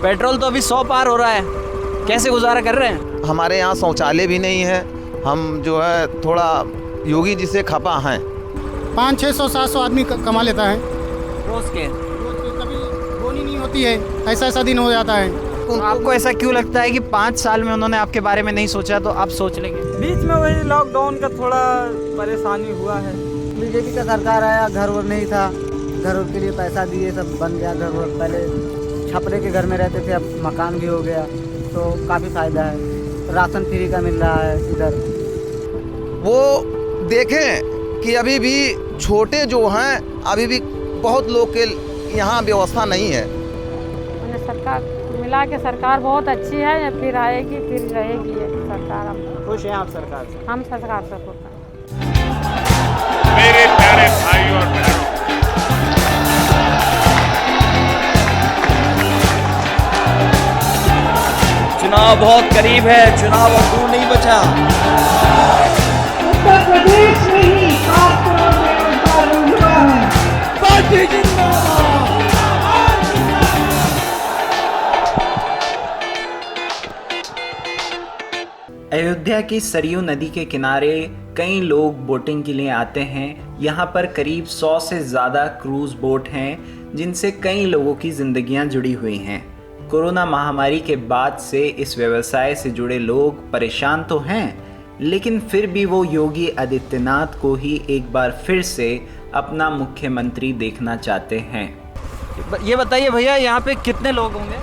Petrol तो अभी 100 पार हो रहा है, कैसे गुजारा कर रहे हैं? हमारे यहाँ शौचालय भी नहीं है। हम जो है थोड़ा योगी जी से खपा हैं। 500-600-700 आदमी कमा लेता है रोज के। कभी बोनी नहीं होती है, ऐसा ऐसा दिन हो जाता है। तो आपको ऐसा क्यों लगता है कि 5 साल में उन्होंने आपके बारे में नहीं सोचा तो आप सोच लेंगे? बीच में वही लॉकडाउन का थोड़ा परेशानी हुआ है। बीजेपी का सरकार आया, घर वर नहीं था, घर के लिए पैसा दिए, सब बन गया घर वर। पहले छपरे के घर में रहते थे, अब मकान भी हो गया, तो काफ़ी फायदा है। राशन फ्री का मिल रहा है इधर। वो देखें कि अभी भी छोटे जो हैं, अभी भी बहुत लोग के यहाँ व्यवस्था नहीं है। सरकार मिला के सरकार बहुत अच्छी है, फिर आएगी फिर रहेगी ये सरकार। हम खुश हैं आप सरकार से? हम सरकार से खुश हैं। मेरे प्यारे भाई और बहनों, चुनाव बहुत करीब है, चुनाव अब दूर नहीं बचा। उत्तर प्रदेश में ही 7 करोड़ बेरोजगार युवा हैं। पार्टी जिंदाबाद। अयोध्या की सरयू नदी के किनारे कई लोग बोटिंग के लिए आते हैं। यहाँ पर करीब 100 से ज़्यादा क्रूज बोट हैं जिनसे कई लोगों की ज़िंदगियाँ जुड़ी हुई हैं। कोरोना महामारी के बाद से इस व्यवसाय से जुड़े लोग परेशान तो हैं, लेकिन फिर भी वो योगी आदित्यनाथ को ही एक बार फिर से अपना मुख्यमंत्री देखना चाहते हैं। ये बताइए भैया, यहाँ पे कितने लोग होंगे?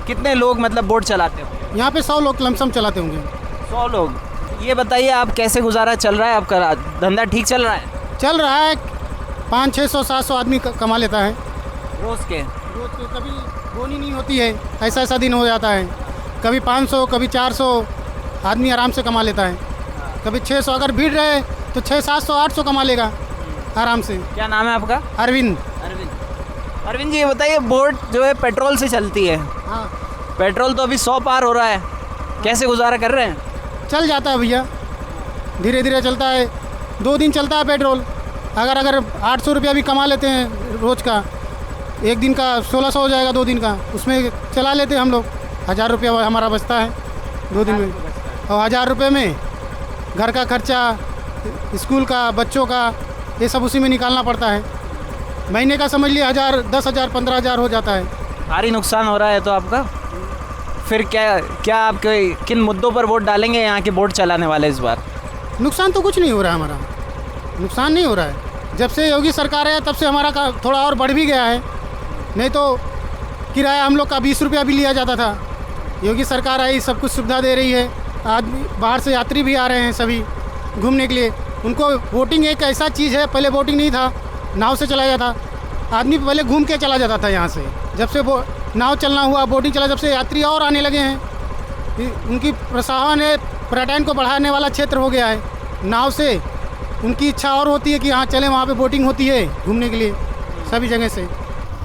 कितने लोग मतलब बोट चलाते होंगे? यहाँ पे 100 लोग लमसम चलाते होंगे। 100 लोग। ये बताइए आप कैसे गुजारा चल रहा है आपका? धंधा ठीक चल रहा है? चल रहा है। 500-600-700 आदमी कमा लेता है रोज के। रोज के। कभी बोनी नहीं होती है, ऐसा ऐसा दिन हो जाता है। कभी 500, कभी 400 आदमी आराम से कमा लेता है। कभी 600, अगर भीड़ रहे तो 600-700-800 कमा लेगा आराम से। क्या नाम है आपका? अरविंद। अरविंद जी, ये बताइए, बोट जो है पेट्रोल से चलती है। हाँ, पेट्रोल तो अभी 100 पार हो रहा है, कैसे गुजारा कर रहे हैं? चल जाता है भैया, धीरे धीरे चलता है। 2 दिन चलता है पेट्रोल। अगर 800 रुपया भी कमा लेते हैं रोज़ का, एक दिन का 1600 हो जाएगा, 2 दिन का उसमें चला लेते हैं हम लोग। 1000 रुपया हमारा बचता है 2 दिन में। और 1000 रुपये में घर का खर्चा, स्कूल का, बच्चों का, ये सब उसी में निकालना पड़ता है। महीने का समझ लिए 1000, 10,000, 15,000 हो जाता है। भारी नुकसान हो रहा है तो आपका। फिर क्या आप किन मुद्दों पर वोट डालेंगे यहाँ के बोट चलाने वाले इस बार? नुकसान तो कुछ नहीं हो रहा है, हमारा नुकसान नहीं हो रहा है। जब से योगी सरकार है तब से हमारा का थोड़ा और बढ़ भी गया है। नहीं तो किराया हम लोग का 20 रुपया भी लिया जाता था। योगी सरकार आई, सब कुछ सुविधा दे रही है। आदमी बाहर से यात्री भी आ रहे हैं सभी घूमने के लिए। उनको बोटिंग एक ऐसा चीज़ है, पहले बोटिंग नहीं था, नाव से चलाया जाता। आदमी पहले घूम के चला जाता था यहाँ से। जब से वो नाव चलना हुआ, बोटिंग चला, जब से यात्री और आने लगे हैं। उनकी प्रशासन है, पर्यटन को बढ़ाने वाला क्षेत्र हो गया है। नाव से उनकी इच्छा और होती है कि यहाँ चलें, वहाँ पे बोटिंग होती है घूमने के लिए सभी जगह से।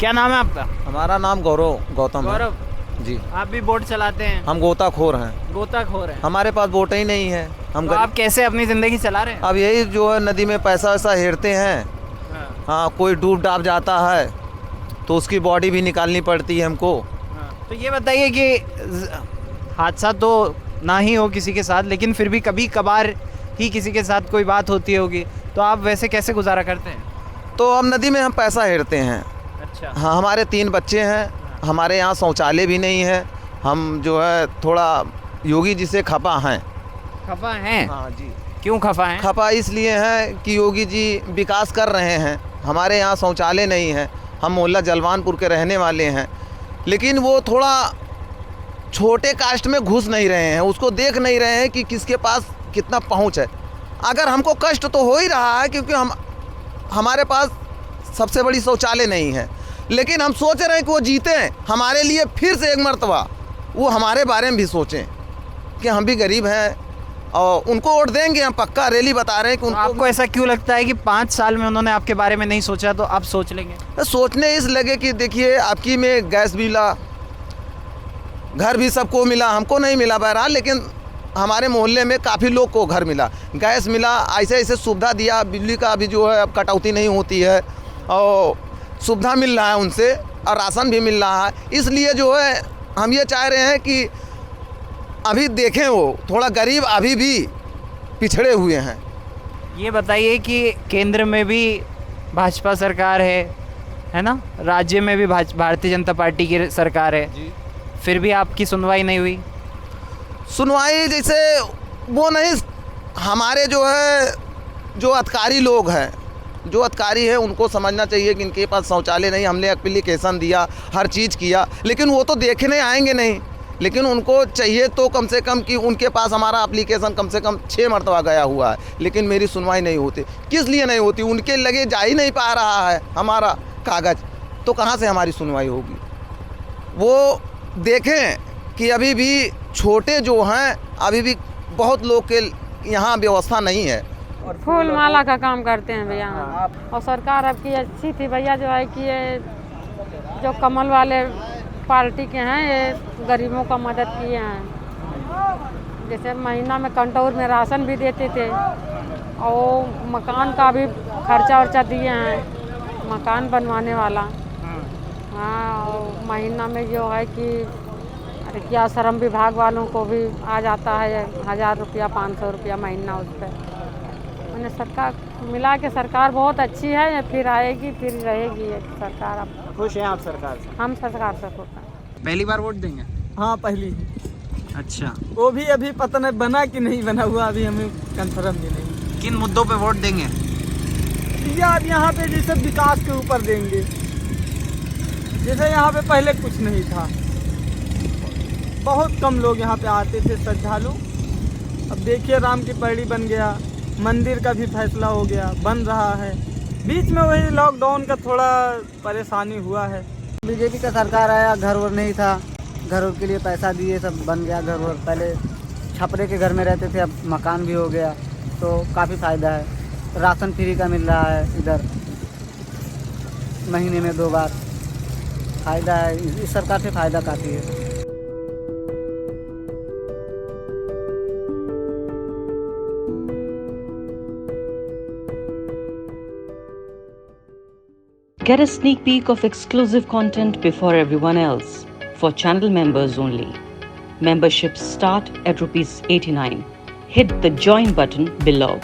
क्या नाम है आपका? हमारा नाम गौतम है। गौरव जी। आप भी बोट चलाते हैं? हम गोताखोर हैं। गोताखोर हैं। हमारे पास बोट ही नहीं है। हम तो आप कैसे अपनी ज़िंदगी चला रहे हैं? अब यही जो है नदी में पैसा वैसा हेरते हैं। हाँ, कोई डूब डाब जाता है तो उसकी बॉडी भी निकालनी पड़ती है हमको। तो ये बताइए कि हादसा तो ना ही हो किसी के साथ, लेकिन फिर भी कभी कभार ही किसी के साथ कोई बात होती होगी, तो आप वैसे कैसे गुजारा करते हैं? तो हम नदी में हम पैसा हेरते हैं। अच्छा। हाँ, हमारे 3 बच्चे हैं। हमारे यहाँ शौचालय भी नहीं है। हम जो है थोड़ा योगी जी से खपा हैं। खफा हैं? हाँ जी। क्यों खफा हैं? खपा इसलिए हैं कि योगी जी विकास कर रहे हैं। हमारे यहाँ शौचालय नहीं है। हम मोहल्ला जलवानपुर के रहने वाले हैं, लेकिन वो थोड़ा छोटे कास्ट में घुस नहीं रहे हैं। उसको देख नहीं रहे हैं कि किसके पास कितना पहुँच है। अगर हमको कष्ट तो हो ही रहा है, क्योंकि हमारे पास सबसे बड़ी शौचालय नहीं है, लेकिन हम सोच रहे हैं कि वो जीतें हमारे लिए फिर से एक मर्तबा। वो हमारे बारे में भी सोचें कि हम भी गरीब हैं और उनको वोट देंगे। हम पक्का रैली बता रहे हैं कि उनको। आपको ऐसा क्यों लगता है कि 5 साल में उन्होंने आपके बारे में नहीं सोचा तो आप सोच लेंगे? सोचने इस लगे कि देखिए, आपकी में गैस भी मिला, घर भी सबको मिला, हमको नहीं मिला बहरहाल, लेकिन हमारे मोहल्ले में काफ़ी लोग को घर मिला, गैस मिला, ऐसे ऐसे सुविधा दिया। बिजली का भी जो है अब कटौती नहीं होती है और सुविधा मिल रहा है उनसे, और राशन भी मिल रहा है। इसलिए जो है हम ये चाह रहे हैं कि अभी देखें, वो थोड़ा गरीब अभी भी पिछड़े हुए हैं। ये बताइए कि केंद्र में भी भाजपा सरकार है ना, राज्य में भी भारतीय जनता पार्टी की सरकार है जी। फिर भी आपकी सुनवाई नहीं हुई? सुनवाई जैसे वो नहीं, हमारे जो है जो अधिकारी लोग हैं, जो अधिकारी हैं उनको समझना चाहिए कि इनके पास शौचालय नहीं। हमने एप्लीकेशन दिया, हर चीज़ किया, लेकिन वो तो देखने आएंगे नहीं। लेकिन उनको चाहिए तो कम से कम कि उनके पास हमारा एप्लीकेशन कम से कम 6 मरतबा गया हुआ है, लेकिन मेरी सुनवाई नहीं होती। किस लिए नहीं होती? उनके लगे जा ही नहीं पा रहा है हमारा कागज़, तो कहाँ से हमारी सुनवाई होगी? वो देखें कि अभी भी छोटे जो हैं, अभी भी बहुत लोग के यहाँ व्यवस्था नहीं है। फूल माला का काम करते हैं भैया। और सरकार अब की अच्छी थी भैया, जो है कि ये जो कमल वाले पार्टी के हैं, ये गरीबों का मदद किए हैं। जैसे महीना में कंट्रोल में राशन भी देते थे, और मकान का भी खर्चा वर्चा दिए हैं, मकान बनवाने वाला। हाँ, और महीना में जो है कि क्या श्रम विभाग वालों को भी आ जाता है 1000 रुपया 500 रुपया महीना उस पर। मैंने सरकार मिला के सरकार बहुत अच्छी है, फिर आएगी फिर रहेगी ये सरकार। अब खुश हैं आप सरकार से? हम सरकार से खुश हैं। पहली बार वोट देंगे? हाँ, पहली। अच्छा, वो भी अभी पता नहीं बना कि नहीं बना हुआ, अभी हमें कंफर्म भी नहीं। किन मुद्दों पे वोट देंगे? या अब यहाँ पे जैसे विकास के ऊपर देंगे, जैसे यहाँ पे पहले कुछ नहीं था, बहुत कम लोग यहाँ पे आते थे श्रद्धालु। अब देखिए राम की पगड़ी बन गया, मंदिर का भी फैसला हो गया, बन रहा है। बीच में वही लॉकडाउन का थोड़ा परेशानी हुआ है। बीजेपी का सरकार आया, घर वर नहीं था, घर के लिए पैसा दिए, सब बन गया घर वर। पहले छपरे के घर में रहते थे, अब मकान भी हो गया, तो काफ़ी फ़ायदा है। राशन फ्री का मिल रहा है इधर, महीने में 2 बार। फ़ायदा है, इस सरकार से फ़ायदा काफ़ी है। Get a sneak peek of exclusive content before everyone else for channel members only. Memberships start at ₹89. Hit the join button below.